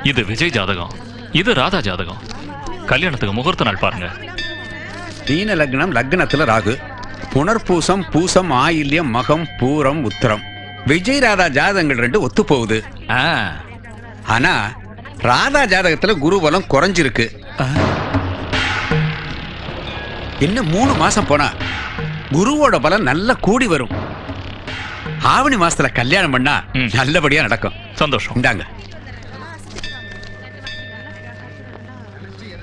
இது விஜய் ஜாதகம், இது ராதா ஜாதகம். கல்யாணத்துக்கு முகூர்த்த நாள் பாருங்க. மீன லக்னம், லக்னத்துல ராகு. புனர்பூசம், பூசம், ஆயில்யம், மகம், பூரம், உத்திரம். விஜய் ராதா ஜாதகங்கள் ரெண்டு ஒத்து போகுது. ஆனா ராதா ஜாதகத்துல குரு பலம் குறைஞ்சிருக்கு. இன்னும் 3 மாசம் போனா குருவோட பலம் நல்லா கூடி வரும். ஆவணி மாசத்துல கல்யாணம் பண்ணா நல்லபடியா நடக்கும். சந்தோஷம். இந்தாங்க.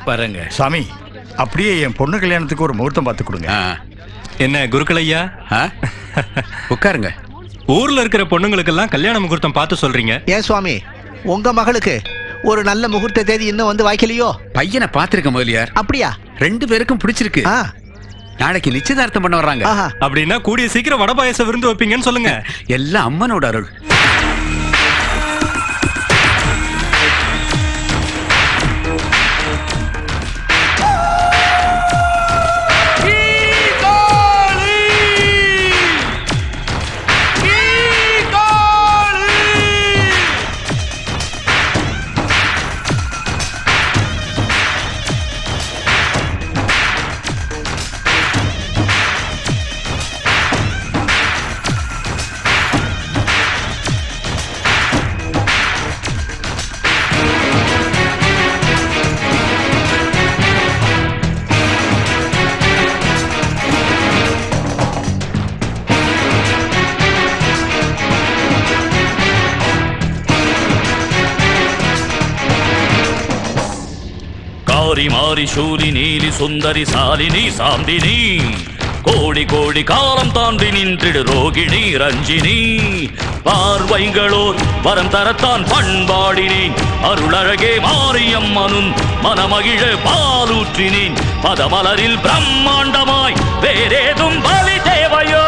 பாருங்க சாமி, அப்படியே என் பொண்ணு கல்யாணத்துக்கு ஒரு முகூர்த்தம் பார்த்து கொடுங்க. என்ன குருக்கள் ஐயா, உட்காருங்க. ஊர்ல இருக்கிற பொண்ணுங்களுக்கெல்லாம் கல்யாண முகூர்த்தம் பார்த்து சொல்றீங்க. ஏன் சுவாமி, உங்க மகளுக்கு ஒரு நல்ல முகூர்த்த தேதி இன்னும் வந்து வாய்க்கலையோ? பையனை பார்த்திருக்க முதலியார். அப்படியா? 2 பேருக்கும் பிடிச்சிருக்கு. நாளைக்கு நிச்சயதார்த்தம் பண்ண வர்றாங்க. அப்படின்னா கூடிய சீக்கிரம் வடை பாயசம் விருந்து வைப்பீங்கன்னு சொல்லுங்க. எல்லாம் அம்மனோட அருள். மாரி சூரி நீலி சுந்தரி சாலினி சாந்தினி கோடி கோடி காலம் தாண்டி நின்றிடு ரோகிணி ரஞ்சினி பார்வைகளோர் வரம் தரத்தான் பண்பாடினேன் அருளழகே மாரியம்மனும் மனமகிழ பாலூற்றினேன் பதமலரில் பிரம்மாண்டமாய் வேறேதும் பலி தேவையோ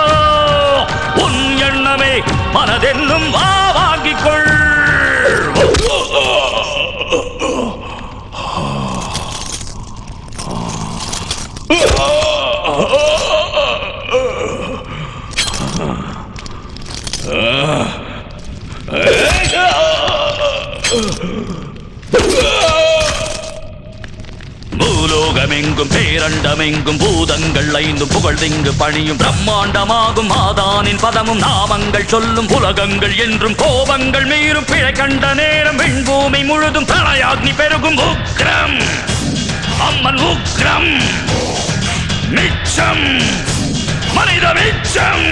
உன் எண்ணமே மனதென்னும் வா வாங்கிக்கொள். பூலோகமெங்கும் பேரண்டமெங்கும் பூதங்கள் 5 புகழ்திங்கு பணியும் பிரம்மாண்டமாகும் மாதானின் பதமும் நாமங்கள் சொல்லும் உலகங்கள் என்றும் கோபங்கள் மீறும் பிழை கண்ட நேரம் விண்பூமி முழுதும் பிரளயாக்னி பெருகும் உக்ரம் அம்மன் உக்ரம் மிச்சம் மனித மிச்சம்.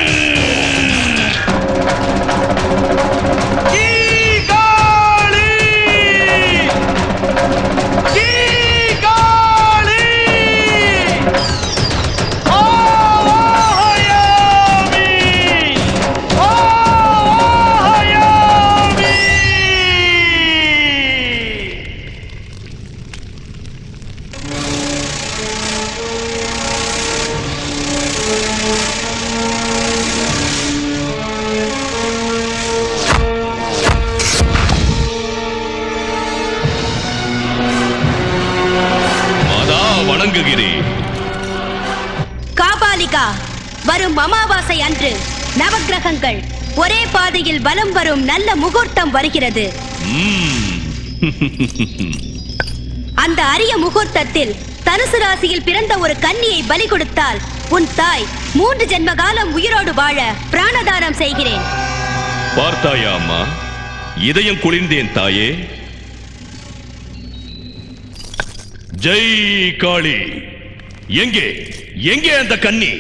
காபாலிகா, வரும் அமாவாசை அன்று நவக்கிரகங்கள் ஒரே பாதையில் வலம் வரும் நல்ல முகூர்த்தம் வருகிறது. அந்த அரிய முகூர்த்தத்தில் தனுசு ராசியில் பிறந்த ஒரு கன்னியை பலி கொடுத்தால் உன் தாய் 3 ஜென்ம காலம் உயிரோடு வாழ பிராணதானம் செய்கிறேன். பார்த்தாயா அம்மா, இதயம் குளிர்ந்தேன் தாயே. ஜெய் காளி. எங்கே எங்கே அந்த கன்னி?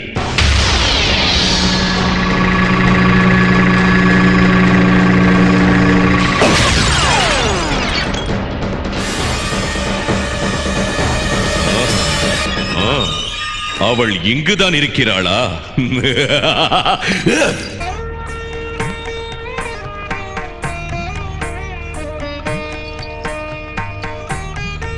அவள் இங்குதான் இருக்கிறாளா?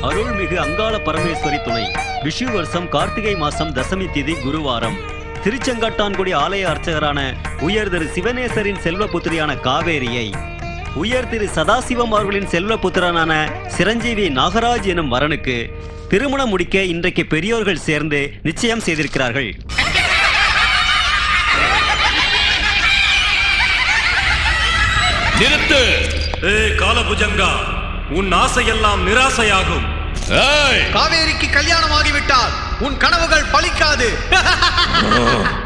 அருள்மிகு அங்காள பரமேஸ்வரி துணை. விஷு வருஷம் கார்த்திகை மாசம் தசமி திதி குருவாரம். திருச்செங்காட்டான்குடி ஆலய அர்ச்சகரான உயர் திரு சிவனேசரின் செல்வபுத்திரியான காவேரியை உயர் திரு சதாசிவம் அவர்களின் செல்வபுத்திரனான சிரஞ்சீவி நாகராஜ் எனும் வரனுக்கு திருமணம் முடிக்க இன்றைக்கு பெரியோர்கள் சேர்ந்து நிச்சயம் செய்திருக்கிறார்கள். நிறுத்து! காலபுஜங்கா, உன் ஆசையெல்லாம் நிராசையாகும். ஏய், காவேரிக்கு கல்யாணம் ஆகிவிட்டால் உன் கனவுகள் பலிக்காது.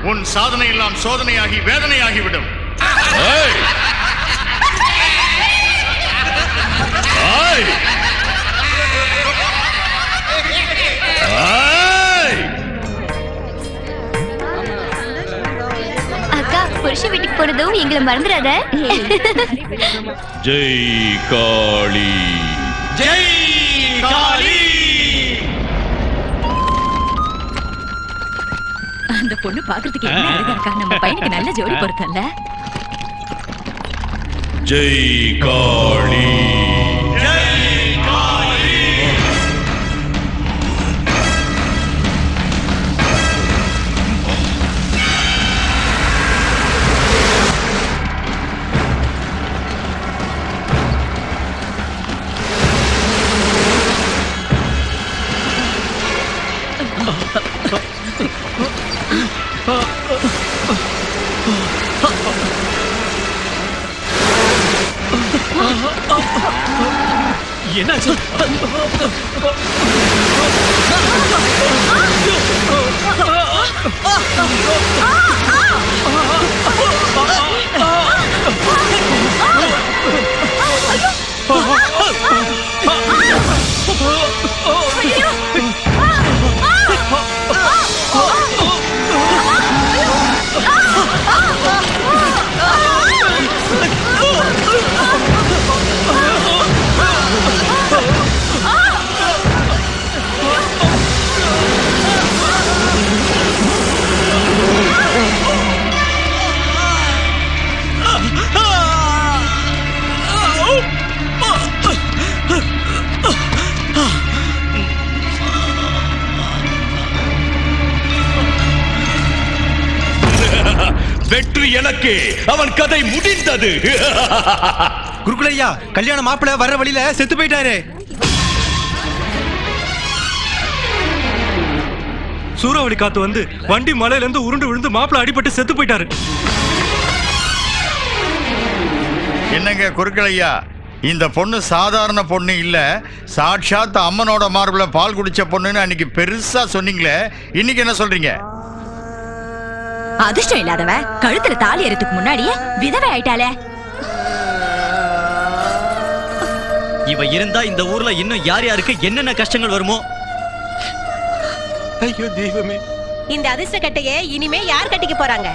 உன் சாதனை எல்லாம் சோதனையாகி வேதனையாகிவிடும். ஏய். ஏய். ஏய். அக்கா புருஷ வீட்டுக்கு போனதும் எங்களை மறந்துடாத. ஜெய் காளி. ஜெய் காளி. அந்த பொண்ணு பாக்குறதுக்கு என்ன அழகா இருக்கா. நம்ம பையனுக்கு நல்ல ஜோடி பொருத்தம்ல. ஜெய் காளி. என்னாச்சு? வெற்றி எனக்கு. அவன் கதை முடிந்தது. குருகுலையா, கல்யாண மாப்பிள்ள வர்ற வழியில செத்து போயிட்டாரு. சூறாவளி காத்து வந்து வண்டி மலையில இருந்து உருண்டு விழுந்து மாப்பிள்ள அடிபட்டு செத்து போயிட்டாரு. என்னங்க குறுக்களையா, இந்த பொண்ணு சாதாரண பொண்ணு இல்ல, சாட்சாத் அம்மனோட மார்புல பால் குடிச்ச பொண்ணுன்னு அன்னைக்கு பெருசா சொன்னீங்களே, இன்னைக்கு என்ன சொல்றீங்க? அதிர்ஷ்டம் இல்லாதவ கழுத்துல தாலி ஏறதுக்கு முன்னாடியே விதவை ஆயிட்டாளே. இவ இருந்தா இந்த ஊர்ல இன்னும் யார் யாருக்கு என்னென்ன கஷ்டங்கள் வருமோ. ஐயோ தெய்வமே. இந்த அதிர்ஷ்ட கட்டையே இனிமே யார் கட்டிக்க போறாங்க?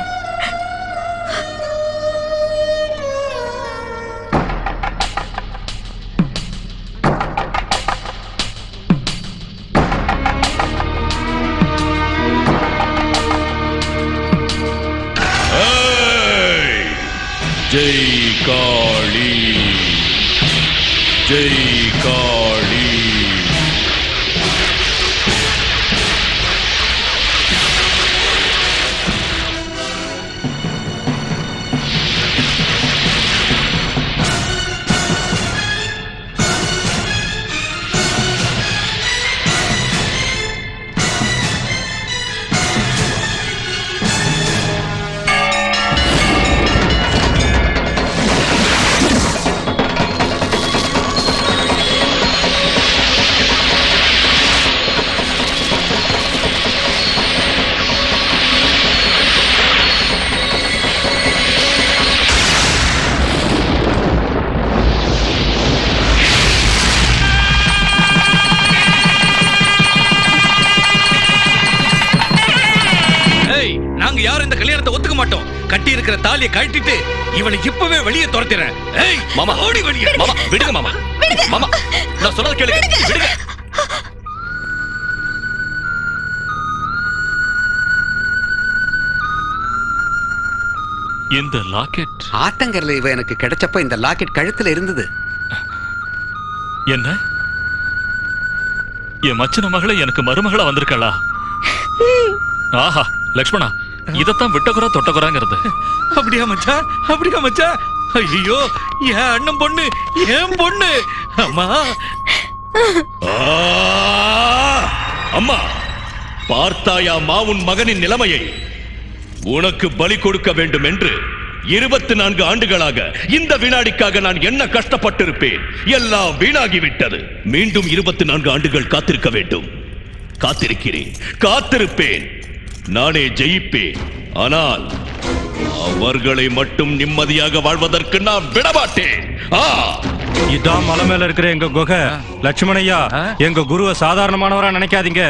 ஜெய் காளி. ஜெய் காளி. கட்டி இருக்கிற தாலியை கழட்டிட்டு இவனை இப்பவே வெளியே துரத்திறேன். ஏய் மாமா, ஓடி வெளியே. மாமா விடுங்க மாமா. மாமா நான் சொல்றத கேளுங்க. விடுங்க. இந்த லாக்கெட் ஆத்தங்கர்ல இவ எனக்கு கிடைச்சப்ப இந்த லாக்கெட் கழுத்துல இருந்தது. என்ன? என் மச்சன மகளை எனக்கு மருமகளா வந்திருக்கா? ஆஹா லக்ஷ்மணா, இதத்தான் விட்டகுறா தொட்டகுறாங்கிறது. அப்படியா மச்சான்? அப்படியா மச்சான்? ஐயோ என் அண்ணன் பொண்ணு, என் பொண்ணு. அம்மா அம்மா, பார்த்தாயா மாவுன் மகனின் நிலைமையை? உனக்கு பலி கொடுக்க வேண்டும் என்று 24 ஆண்டுகளாக இந்த வினாடிக்காக நான் என்ன கஷ்டப்பட்டிருப்பேன். எல்லாம் வீணாகிவிட்டது. மீண்டும் 24 ஆண்டுகள் காத்திருக்க வேண்டும். காத்திருக்கிறேன், காத்திருப்பேன். நானே ஜெயிப்பேன். ஆனால் அவர்களை மட்டும் நிம்மதியாக வாழ்வதற்கு நான் விடமாட்டேன். இதான் மலை மேல இருக்கிற எங்க குகை. லட்சுமணையா, எங்க குருவை சாதாரணமானவரா நினைக்காதீங்க.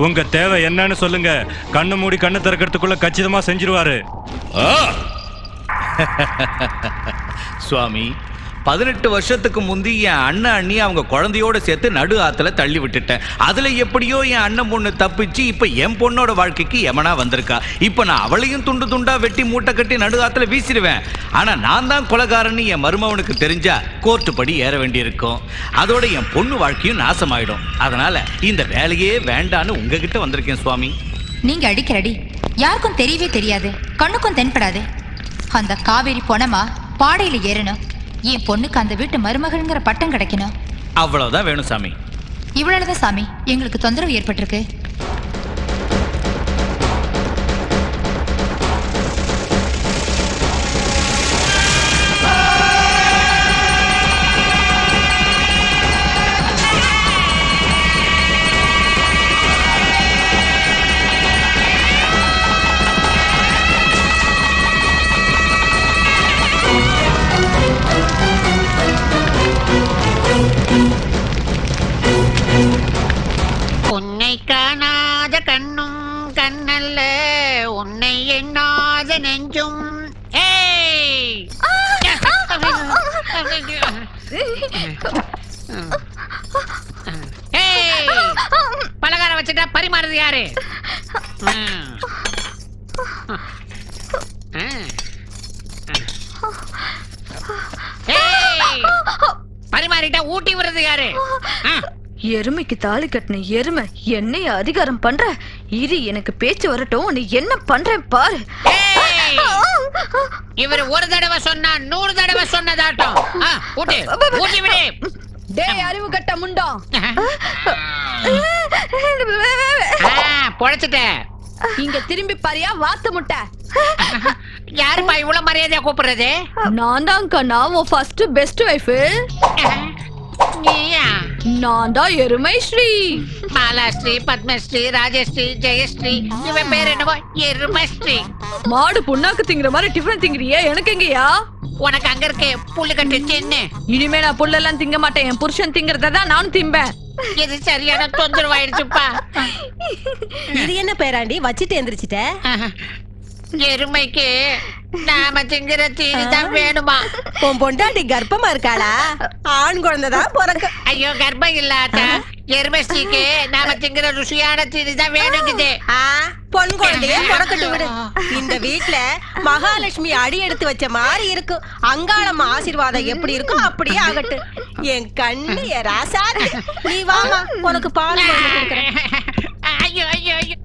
உங்க தேவை என்னன்னு சொல்லுங்க. கண்ணு மூடி கண்ணு திறக்கிறதுக்குள்ள கச்சிதமா செஞ்சிருவாரு. சுவாமி, 18 வருஷத்துக்கு முந்தி என் அண்ணன் அண்ணி அவங்க குழந்தையோட சேர்த்து நடு ஆத்துல தள்ளி விட்டுட்டேன். அதுல எப்படியோ என் அண்ணன் பொண்ணு தப்பிச்சு இப்ப என் பொண்ணோட வாழ்க்கைக்கு எமனா வந்திருக்கா. இப்ப நான் அவளையும் துண்டு துண்டா வெட்டி மூட்டை கட்டி நடு ஆத்துல வீசிடுவேன். ஆனா நான் தான் கொலைகாரன்னு என் மருமவனுக்கு தெரிஞ்சா கோர்ட்டு படி ஏற வேண்டியிருக்கும். அதோட என் பொண்ணு வாழ்க்கையும் நாசமாயிடும். அதனால இந்த வேலையே வேண்டான்னு உங்ககிட்ட வந்திருக்கேன் சுவாமி. நீங்க அடிக்கிற அடி யாருக்கும் தெரியவே தெரியாது, கண்ணுக்கும் தென்படாது. அந்த காவேரி பொணமா பாடையில ஏறணும். என் பொண்ணுக்கு அந்த வீட்டு மருமகள்ங்கிற பட்டம் கிடைக்கணும். அவ்வளவுதான் வேணும் சாமி. இவ்வளவுதான் சாமி, எங்களுக்கு தொந்தரவு ஏற்பட்டிருக்கு. உன்னை காணாத கண்ணும் கண்ணல்ல, உன்னை எண்ணாத நெஞ்சும். பலகாரம் வச்சுட்டா பரிமாறுது யாரு? பரிமாறிட்டா ஊட்டி விடுறது யாரு? எருமைக்கு தாலி கட்டின எருமை என்னைய அதிகாரம் பண்ற. இரு, எனக்கு பேச்சு வரட்டும். நீ என்ன பண்றேன் பாரு. இவர் ஒரு தடவை சொன்னா 100 தடவை சொன்னதாட்டம். ஊட்டி ஊட்டி விடு. டேய் அறிவு கட்ட முண்டா, பொழைச்சிட்ட. இங்க திரும்பி பாரியா வாத்து முட்டை. யாருப்பா இவ்வளவு மரியாதையா கூப்பிடுறது? நான் தான் கண்ணா, உன் ஃபர்ஸ்ட் பெஸ்ட் வைஃப். நான் தான் எருமை ஸ்ரீ. மாலாஸ்ரீ, பத்மஸ்ரீ, ராஜஸ்ரீ, ஜெயஸ்ரீ, இவன் பேர் என்னவோ எருமஸ்ரீ. மாடு புண்ணாக்கு திங்கிற மாதிரி டிஃபன் திங்கிறியே, எனக்கு எங்கயா? உனக்கு அங்க இருக்கே புல்லு கட்டு சின்ன. இனிமே நான் புல்லெல்லாம் திங்க மாட்டேன். என் புருஷன் திங்கறதான் நானும் திம்பேன். இது சரியான தொந்தரவாயிடுச்சுப்பா. இது என்ன பேராண்டி வச்சிட்டு எந்திரிச்சிட்ட? எருமைக்கு நாம திங்கிற தீனி தான் வேணுமா? உன் பொண்டாட்டி கர்ப்பமா இருக்காளா? ஆண் குழந்தைதான் பிறக்க. ஐயோ, கர்ப்பம் இல்லாத எருமஸ்ரீக்கு நாம திங்கிற ருசியான தீனி தான் வேணுங்குது. பொன் குழந்தைய பிறக்கட்டு விடு. இந்த வீட்டுல மகாலட்சுமி அடி எடுத்து வச்ச மாதிரி இருக்கும். அங்காளம்மா ஆசீர்வாதம் எப்படி இருக்கும் அப்படியே ஆகட்டும். என் கண்ணு ராசாதி. நீ வாமா, உனக்கு பால் கொடுக்குறேன். ஐயோ ஐயோ ஐயோ.